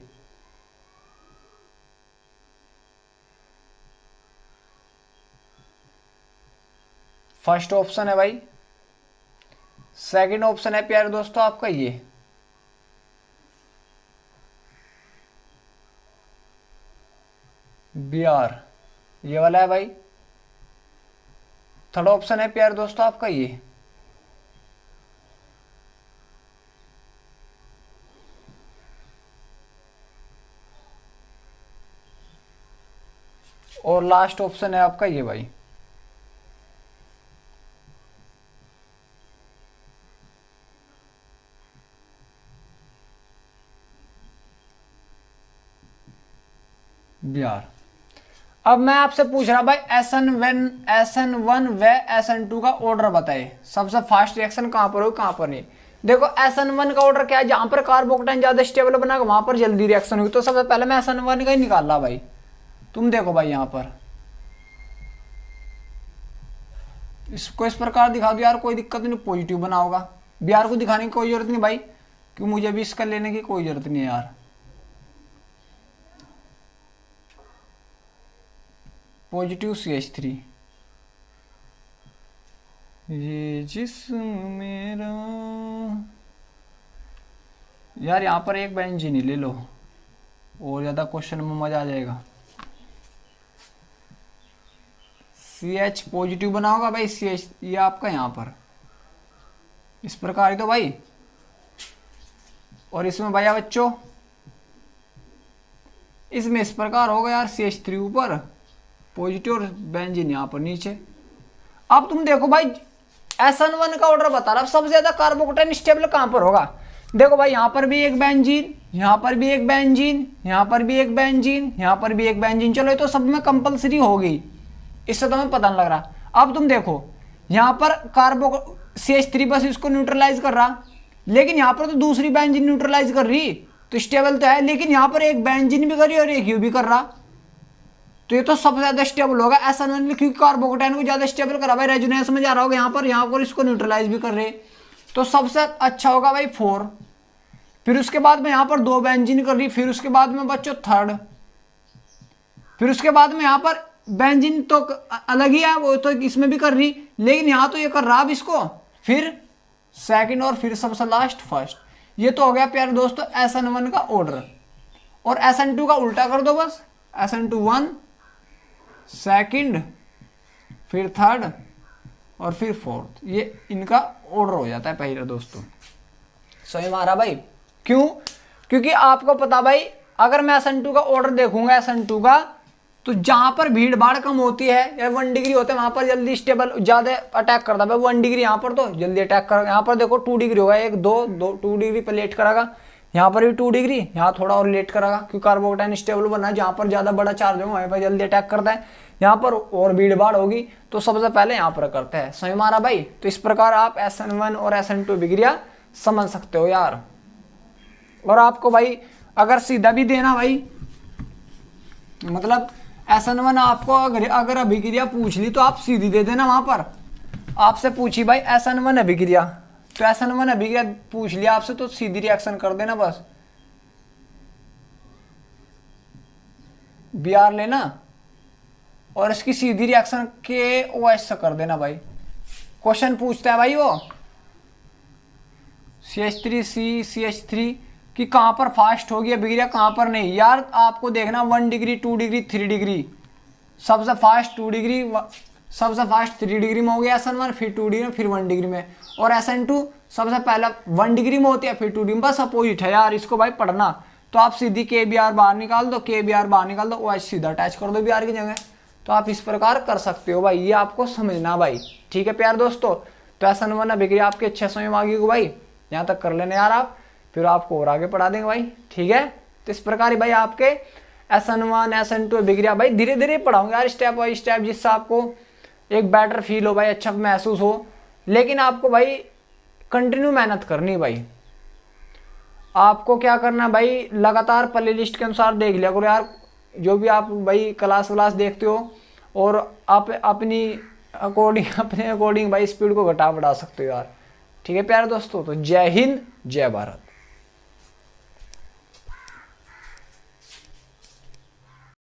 फर्स्ट ऑप्शन है भाई, सेकंड ऑप्शन है प्यारे दोस्तों आपका ये, BR ये वाला है भाई। थर्ड ऑप्शन है प्यारे दोस्तों आपका ये, और लास्ट ऑप्शन है आपका ये भाई। बिहार। अब मैं आपसे पूछ रहा भाई SN1 व SN2 का ऑर्डर बताए, सबसे फास्ट रिएक्शन कहां पर हो कहां पर नहीं। देखो SN1 का ऑर्डर क्या है, जहां पर कार्बोकेटाइन ज्यादा स्टेबल बना वहां पर जल्दी रिएक्शन होगी। तो सबसे पहले मैं SN1 का ही निकाल रहा भाई। तुम देखो भाई यहां पर इसको इस प्रकार दिखा दो यार, कोई दिक्कत नहीं, पॉजिटिव बना होगा। BR को दिखाने की कोई जरूरत नहीं भाई, क्योंकि मुझे भी इसका लेने की कोई जरूरत नहीं है यार। पॉजिटिव CH3, ये जिस्म मेरा। यार यहाँ पर एक बेंजीन ही ले लो, और ज्यादा क्वेश्चन में मजा आ जाएगा। CH पॉजिटिव बना होगा भाई, CH ये आपका यहाँ पर इस प्रकार ही तो भाई। और इसमें भैया बच्चों इसमें इस प्रकार होगा यार, CH3 ऊपर पॉजिटिव और बेंजीन यहाँ पर नीचे। अब तुम देखो भाई SN1 का ऑर्डर बता रहा, सबसे ज्यादा कार्बोकेटाइन स्टेबल कहां पर होगा। देखो भाई यहाँ पर भी एक बेंजीन, यहाँ पर भी एक बेंजीन, यहाँ पर भी एक बेंजीन, यहाँ पर भी एक बेंजीन। चलो ये तो सब में कंपलसरी हो गई, इससे तो हमें पता नहीं लग रहा। अब तुम देखो यहाँ पर CH3 बस इसको न्यूट्रलाइज कर रहा, लेकिन यहाँ पर तो दूसरी बेंजीन न्यूट्रलाइज कर रही, तो स्टेबल तो है, लेकिन यहाँ पर एक बेंजीन भी कर रही और एक यू भी कर रहा, तो ये तो सबसे ज्यादा स्टेबल होगा SN1, क्योंकि कार्बोकेटाइन को ज्यादा स्टेबल करा भाई, रेजोनेंस में जा रहा होगा यहाँ पर इसको न्यूट्रलाइज भी कर रहे, तो सबसे अच्छा होगा भाई 4। फिर उसके बाद में यहाँ पर 2 बेंजीन कर रही, फिर उसके बाद में बच्चों थर्ड, फिर उसके बाद में यहाँ पर बेंजीन तो अलग ही है, वो तो इसमें भी कर रही, लेकिन यहाँ तो ये कर रहा अब इसको, फिर सेकंड, और फिर सबसे लास्ट फर्स्ट। ये तो हो गया प्यारे दोस्तों SN1 का ऑर्डर। और SN2 का उल्टा कर दो बस, SN2 1 सेकंड, फिर थर्ड, और फिर फोर्थ। ये इनका ऑर्डर हो जाता है पहले दोस्तों। सही मारा भाई, क्यों? क्योंकि आपको पता भाई, अगर मैं SN2 का ऑर्डर देखूंगा SN2 का, तो जहां पर भीड़ भाड़ कम होती है या 1 डिग्री होते हैं वहां पर जल्दी स्टेबल ज्यादा अटैक करता है। 1 डिग्री यहाँ पर तो जल्दी अटैक करेगा। यहाँ पर देखो 2 डिग्री होगा, 2 डिग्री पर लेट करेगा, यहाँ पर भी 2 डिग्री, यहाँ थोड़ा और लेट करेगा, क्योंकि कार्बोकेटाइन स्टेबल बना है, जहाँ पर ज्यादा बड़ा चार्ज होगा वहीं पर जल्दी अटैक करता है, यहाँ पर और भीड़ भाड़ होगी तो सबसे पहले यहाँ पर करता है। सही मारा भाई। तो इस प्रकार आप SN1 और SN2 अभिक्रिया समझ सकते हो यार। और आपको भाई अगर सीधा भी देना भाई, मतलब SN1 आपको अगर अभिक्रिया पूछ ली तो आप सीधी दे देना। वहां पर आपसे पूछी भाई SN1 अभिक्रिया, तो SN1 अभिक्रिया पूछ लिया आपसे तो सीधी रिएक्शन कर देना बस, BR लेना और इसकी सीधी रिएक्शन KOH से कर देना भाई। क्वेश्चन पूछता है भाई वो CH3 CH3 कि कहां पर फास्ट होगी अभिक्रिया कहां पर नहीं। यार आपको देखना 1 डिग्री 2 डिग्री 3 डिग्री, सबसे फास्ट 2 डिग्री, सबसे फास्ट 3 डिग्री में हो गया SN1, फिर 2 डिग्री में, फिर 1 डिग्री में। और SN2 सबसे पहला 1 डिग्री में होती है, फिर 2 डिग्री में। बस अपोजिट है यार, इसको भाई पढ़ना। तो आप सीधी के बी आर बाहर निकाल दो, के बी आर बाहर निकाल दो, ओ एच सीधा अटैच कर दो बी आर की जगह। तो आप इस प्रकार कर सकते हो भाई, ये आपको समझना भाई। ठीक है प्यार दोस्तों, तो ऐसा नंबर अभिक्रिया आपके अच्छे समय में आगे को भाई यहाँ तक कर लेने यार आप, फिर आपको और आगे पढ़ा देंगे भाई। ठीक है, तो इस प्रकार भाई आपके SN1 SN2 अभिक्रिया भाई धीरे धीरे पढ़ाऊंगा यार, स्टेप बाई स्टेप, जिससे आपको एक बेटर फील हो भाई, अच्छा महसूस हो। लेकिन आपको भाई कंटिन्यू मेहनत करनी भाई। आपको क्या करना भाई, लगातार प्ले लिस्ट के अनुसार देख लिया करो यार, जो भी आप भाई क्लास व्लास देखते हो, और आप अपने अकॉर्डिंग भाई स्पीड को घटा बढ़ा सकते हो यार। ठीक है प्यारे दोस्तों, तो जय हिंद जय भारत।